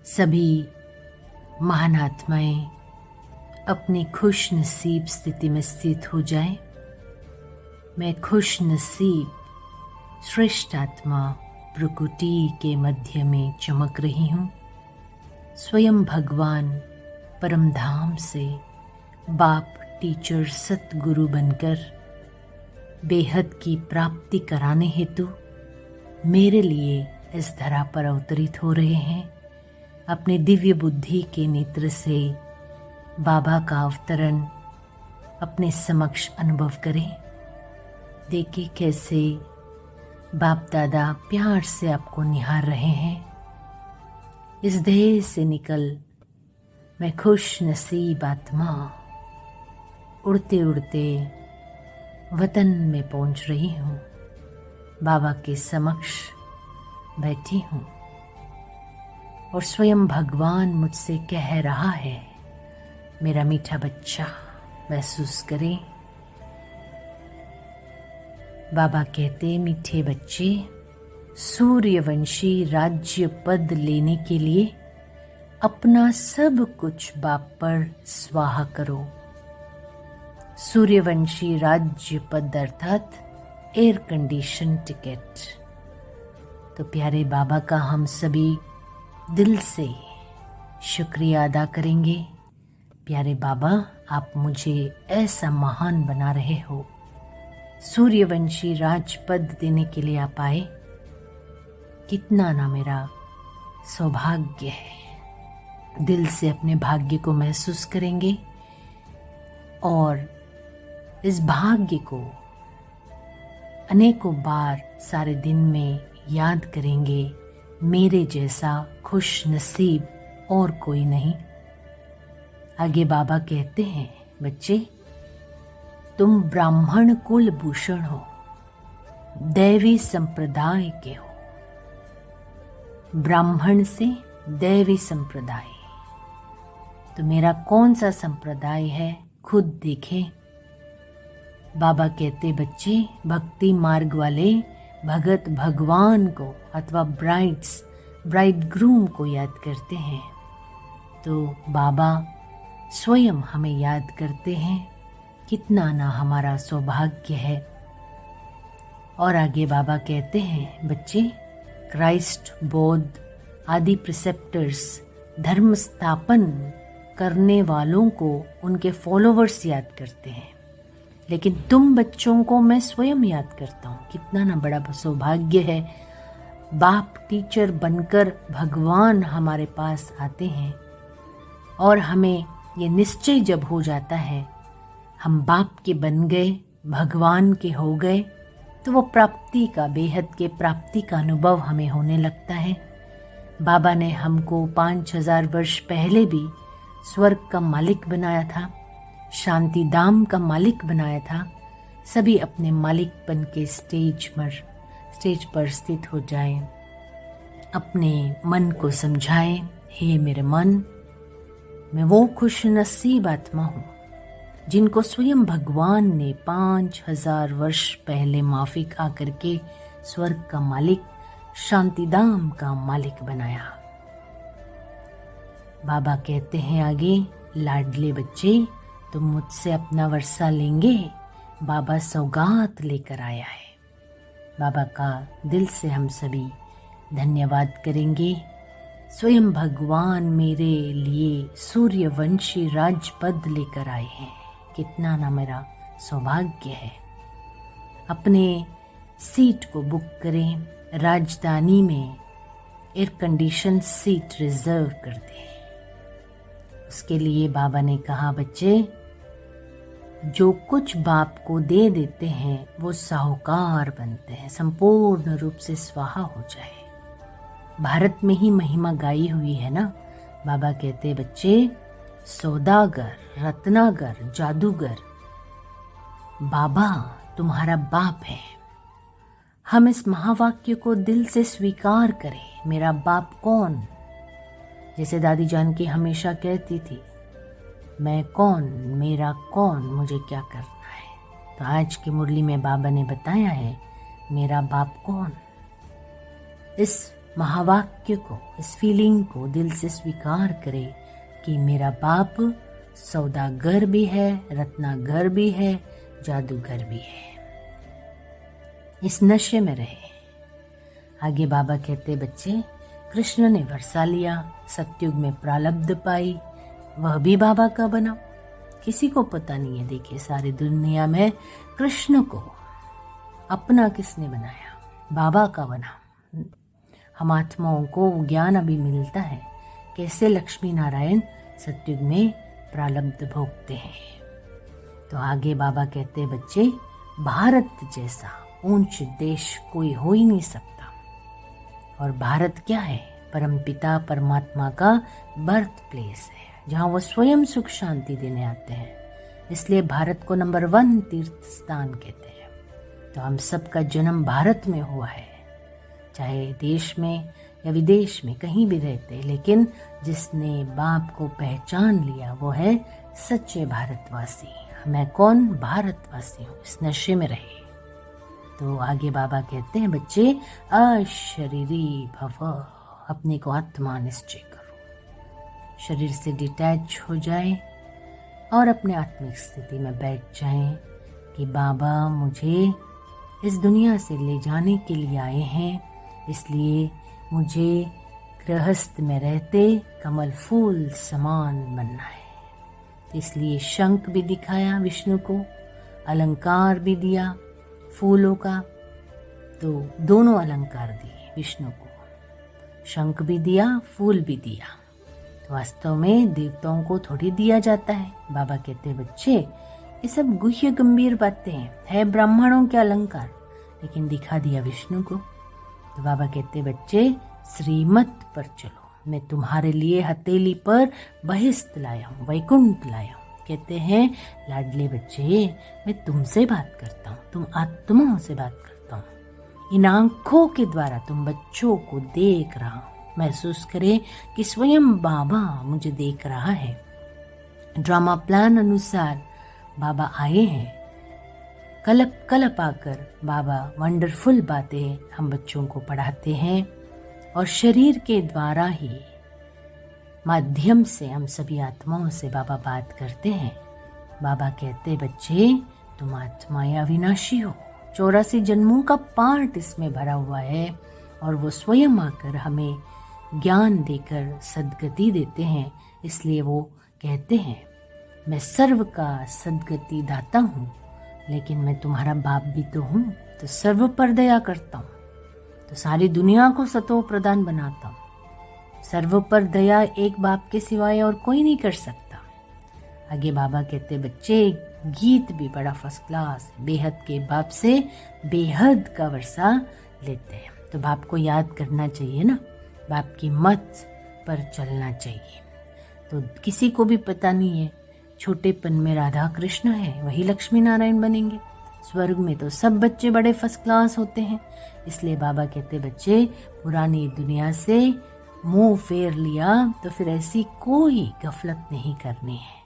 सभी महान आत्माएं अपनी खुश नसीब स्थिति में स्थित हो जाएं। मैं खुश नसीब श्रेष्ठ आत्मा प्रकृति के मध्य में चमक रही हूँ। स्वयं भगवान परम धाम से बाप टीचर सतगुरु बनकर बेहद की प्राप्ति कराने हेतु मेरे लिए इस धरा पर अवतरित हो रहे हैं। अपने दिव्य बुद्धि के नेत्र से बाबा का अवतरण अपने समक्ष अनुभव करें। देखिए कैसे बाप दादा प्यार से आपको निहार रहे हैं। इस देह से निकल मैं खुश नसीब आत्मा उड़ते उड़ते वतन में पहुंच रही हूँ। बाबा के समक्ष बैठी हूँ और स्वयं भगवान मुझसे कह रहा है, मेरा मीठा बच्चा महसूस करें। बाबा कहते, मीठे बच्चे, सूर्यवंशी राज्य पद लेने के लिए अपना सब कुछ बाप पर स्वाहा करो। सूर्यवंशी राज्य पद अर्थात एयर कंडीशन टिकट। तो प्यारे बाबा का हम सभी दिल से शुक्रिया अदा करेंगे। प्यारे बाबा, आप मुझे ऐसा महान बना रहे हो। सूर्यवंशी राजपद देने के लिए आप आए। कितना ना मेरा सौभाग्य है। दिल से अपने भाग्य को महसूस करेंगे और इस भाग्य को अनेकों बार सारे दिन में याद करेंगे। मेरे जैसा खुश नसीब और कोई नहीं। आगे बाबा कहते हैं, बच्चे, तुम ब्राह्मण कुल भूषण हो, दैवी संप्रदाय के हो। ब्राह्मण से दैवी संप्रदाय, तो मेरा कौन सा संप्रदाय है खुद देखें। बाबा कहते, बच्चे, भक्ति मार्ग वाले भगत भगवान को अथवा ब्राइड ग्रूम को याद करते हैं। तो बाबा स्वयं हमें याद करते हैं। कितना ना हमारा सौभाग्य है। और आगे बाबा कहते हैं, बच्चे, क्राइस्ट, बौद्ध आदि प्रिसेप्टर्स धर्म स्थापन करने वालों को उनके फॉलोवर्स याद करते हैं, लेकिन तुम बच्चों को मैं स्वयं याद करता हूँ। कितना ना बड़ा सौभाग्य है। बाप टीचर बनकर भगवान हमारे पास आते हैं और हमें ये निश्चय जब हो जाता है हम बाप के बन गए, भगवान के हो गए, तो वो प्राप्ति का, बेहद के प्राप्ति का अनुभव हमें होने लगता है। बाबा ने हमको 5000 वर्ष पहले भी स्वर्ग का मालिक बनाया था, शांति धाम का मालिक बनाया था। सभी अपने मालिकपन के स्टेज पर स्थित हो जाएं। अपने मन को समझाएं, हे मेरे मन, मैं वो खुश नसीब आत्मा हूँ जिनको स्वयं भगवान ने 5000 वर्ष पहले माफिक आकर के स्वर्ग का मालिक, शांतिधाम का मालिक बनाया। बाबा कहते हैं आगे, लाडले बच्चे, तुम मुझसे अपना वर्षा लेंगे। बाबा सौगात लेकर आया है। बाबा का दिल से हम सभी धन्यवाद करेंगे। स्वयं भगवान मेरे लिए सूर्यवंशी राजपद लेकर आए हैं। कितना ना मेरा सौभाग्य है। अपने सीट को बुक करें। राजधानी में एयर कंडीशन सीट रिजर्व कर दें। उसके लिए बाबा ने कहा, बच्चे, जो कुछ बाप को दे देते हैं वो साहूकार बनते हैं, संपूर्ण रूप से स्वाहा हो जाए। भारत में ही महिमा गाई हुई है ना। बाबा कहते, बच्चे, सौदागर, रत्नागर, जादूगर, बाबा तुम्हारा बाप है। हम इस महावाक्य को दिल से स्वीकार करें। मेरा बाप कौन? जैसे दादी जान की हमेशा कहती थी, मैं कौन, मेरा कौन, मुझे क्या करना है। तो आज की मुरली में बाबा ने बताया है, मेरा बाप कौन। इस महावाक्य को, इस फीलिंग को दिल से स्वीकार करे कि मेरा बाप सौदागर भी है, रत्नागर भी है, जादूगर भी है। इस नशे में रहे। आगे बाबा कहते, बच्चे कृष्ण ने वर्षा लिया, सतयुग में प्रारब्ध पाई, वह भी बाबा का बना। किसी को पता नहीं है, देखिए सारी दुनिया में कृष्ण को अपना किसने बनाया? बाबा का बना। हम आत्माओं को ज्ञान अभी मिलता है कैसे लक्ष्मी नारायण सतयुग में प्रारब्ध भोगते हैं। तो आगे बाबा कहते, बच्चे भारत जैसा ऊंच देश कोई हो ही नहीं सकता। और भारत क्या है? परमपिता परमात्मा का बर्थ प्लेस है, जहाँ वो स्वयं सुख शांति देने आते हैं। इसलिए भारत को नंबर 1 तीर्थ स्थान कहते हैं। तो हम सबका जन्म भारत में हुआ है, चाहे देश में या विदेश में कहीं भी रहते, लेकिन जिसने बाप को पहचान लिया वो है सच्चे भारतवासी। मैं कौन? भारतवासी हूँ। इस नशे में रहे। तो आगे बाबा कहते हैं, बच्चे अशरीरी भव, अपने को आत्मा निश्चय करो, शरीर से डिटैच हो जाए और अपने आत्मिक स्थिति में बैठ जाएं कि बाबा मुझे इस दुनिया से ले जाने के लिए आए हैं, इसलिए मुझे गृहस्थ में रहते कमल फूल समान बनना है। इसलिए शंख भी दिखाया विष्णु को, अलंकार भी दिया फूलों का। तो दोनों अलंकार दिए विष्णु को, शंख भी दिया, फूल भी दिया। तो वास्तव में देवताओं को थोड़ी दिया जाता है। बाबा कहते, बच्चे ये सब गुह्य गंभीर बातें हैं, है ब्राह्मणों के अलंकार, लेकिन दिखा दिया विष्णु को। तो बाबा कहते, बच्चे श्रीमत पर चलो, मैं तुम्हारे लिए हथेली पर बहिष्ठ लाया हूँ, वैकुंठ लाया हूँ। कहते हैं, लाडले बच्चे मैं तुमसे बात करता हूँ, तुम आत्माओं से बात करता हूँ। इन आंखों के द्वारा तुम बच्चों को देख रहा हूँ। महसूस करें कि स्वयं बाबा मुझे देख रहा है। ड्रामा प्लान अनुसार बाबा आए हैं। कलप कलप आकर बाबा वंडरफुल बातें हम बच्चों को पढ़ाते हैं और शरीर के द्वारा ही माध्यम से हम सभी आत्माओं से बाबा बात करते हैं। बाबा कहते, बच्चे तुम आत्माएं अविनाशी हो, 84 जन्मों का पार्ट इसमें भरा हुआ है और वो स्वयं आकर हमें ज्ञान देकर सद्गति देते हैं। इसलिए वो कहते हैं, मैं सर्व का सद्गति दाता हूँ, लेकिन मैं तुम्हारा बाप भी तो हूँ, तो सर्व पर दया करता हूँ, तो सारी दुनिया को सतो प्रदान बनाता हूँ। सर्व पर दया एक बाप के सिवाय और कोई नहीं कर सकता। आगे बाबा कहते, बच्चे गीत भी बड़ा फर्स्ट क्लास, बेहद के बाप से बेहद का वर्षा लेते हैं। तो बाप को याद करना चाहिए ना, बाप की मत पर चलना चाहिए। तो किसी को भी पता नहीं है, छोटेपन में राधा कृष्ण है, वही लक्ष्मी नारायण बनेंगे। स्वर्ग में तो सब बच्चे बड़े फर्स्ट क्लास होते हैं। इसलिए बाबा कहते, बच्चे पुरानी दुनिया से मुंह फेर लिया तो फिर ऐसी कोई गफलत नहीं करनी है,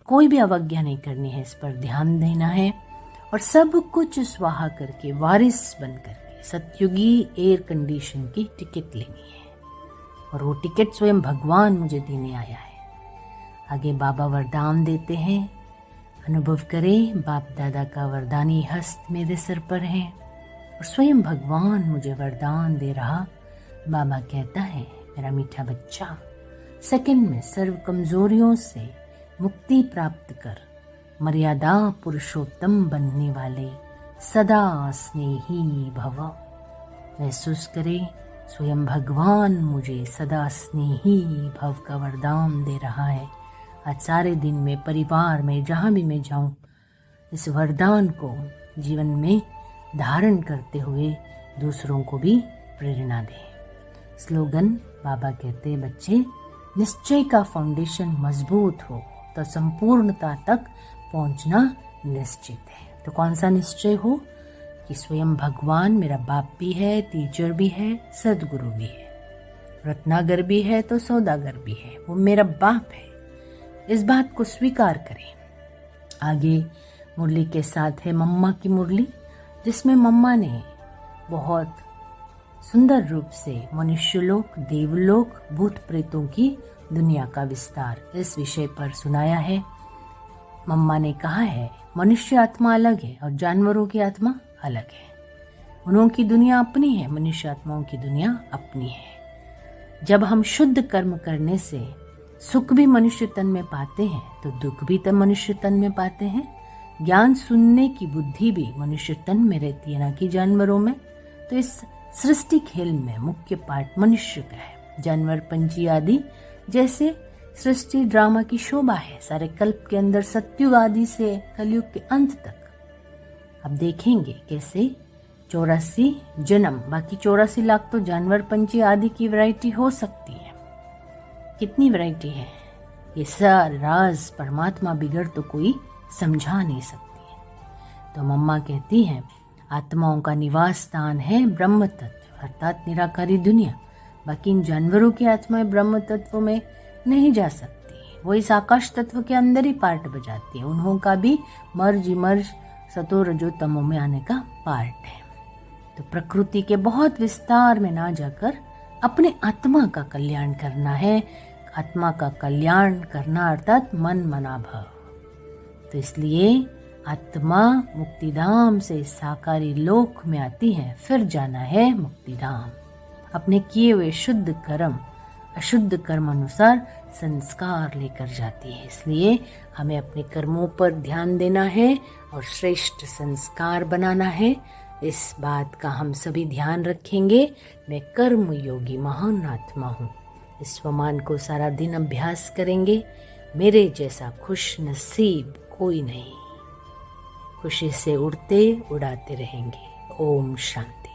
कोई भी अवज्ञा नहीं करनी है, इस पर ध्यान देना है और सब कुछ स्वाहा करके वारिस बन करके सतयुगी एयर कंडीशन की टिकट लेनी है। और वो टिकट स्वयं भगवान मुझे देने आया है। आगे बाबा वरदान देते हैं, अनुभव करें बाप दादा का वरदानी हस्त मेरे सिर पर है और स्वयं भगवान मुझे वरदान दे रहा। बाबा कहता है, मेरा मीठा बच्चा, सेकंड में सर्व कमजोरियों से मुक्ति प्राप्त कर मर्यादा पुरुषोत्तम बनने वाले सदा स्नेही भव। महसूस करें, स्वयं भगवान मुझे सदा स्नेही भव का वरदान दे रहा है। आज सारे दिन में, परिवार में, जहाँ भी मैं जाऊँ, इस वरदान को जीवन में धारण करते हुए दूसरों को भी प्रेरणा दें। स्लोगन बाबा कहते हैं, बच्चे निश्चय का फाउंडेशन मजबूत हो तो संपूर्णता तक पहुंचना निश्चित है। तो कौन सा निश्चय हो? कि स्वयं भगवान मेरा बाप भी है, टीचर भी है, सदगुरु भी है, रत्नागर भी है तो सौदागर भी है, वो मेरा बाप है। इस बात को स्वीकार करें। आगे मुरली के साथ है मम्मा की मुरली, जिसमें मम्मा ने बहुत सुंदर रूप से मनुष्यलोक, देवलोक, भूत प्रेतों की दुनिया का विस्तार इस विषय पर सुनाया है। मम्मा ने कहा है मनुष्य आत्मा अलग है और जानवरों की आत्मा अलग है। उनकी दुनिया अपनी है, मनुष्य आत्माओं की दुनिया अपनी है। जब हम शुद्ध कर्म करने से सुख भी मनुष्य तन में पाते हैं तो दुख भी तन मनुष्य तन में पाते हैं। ज्ञान सुनने की बुद्धि भी मनुष्य तन में रहती है, ना कि जानवरों में। तो इस सृष्टि खेल में मुख्य पार्ट मनुष्य का है। जानवर, पंछी आदि जैसे सृष्टि ड्रामा की शोभा है। सारे कल्प के अंदर सतयुग आदि से कलयुग के अंत तक अब देखेंगे कैसे 84 जन्म, बाकी 84 लाख तो जानवर, पंछी आदि की वैरायटी हो सकती है। कितनी वैरायटी है ये सारा राज परमात्मा बिगड़ तो कोई समझा नहीं सकती है। तो मम्मा कहती है आत्माओं का निवास स्थान है ब्रह्म तत्व अर्थात निराकारी दुनिया। बाकी इन जानवरों की आत्माएं ब्रह्म तत्व में नहीं जा सकती, वो इस आकाश तत्व के अंदर ही पार्ट बजाती है। उन्हों का भी मर्ज इमर्ज सतो रजो तमो में आने का पार्ट है। तो प्रकृति के बहुत विस्तार में ना जाकर अपने आत्मा का कल्याण करना है। आत्मा का कल्याण करना अर्थात मन मना भाव। तो इसलिए आत्मा मुक्तिधाम से साकारी लोक में आती है, फिर जाना है मुक्तिधाम। अपने किए हुए शुद्ध कर्म अशुद्ध कर्म अनुसार संस्कार लेकर जाती है। इसलिए हमें अपने कर्मों पर ध्यान देना है और श्रेष्ठ संस्कार बनाना है। इस बात का हम सभी ध्यान रखेंगे। मैं कर्म योगी महान आत्मा हूँ। इस स्वमान को सारा दिन अभ्यास करेंगे। मेरे जैसा खुश नसीब कोई नहीं। खुशी से उड़ते उड़ाते रहेंगे। ओम शांति।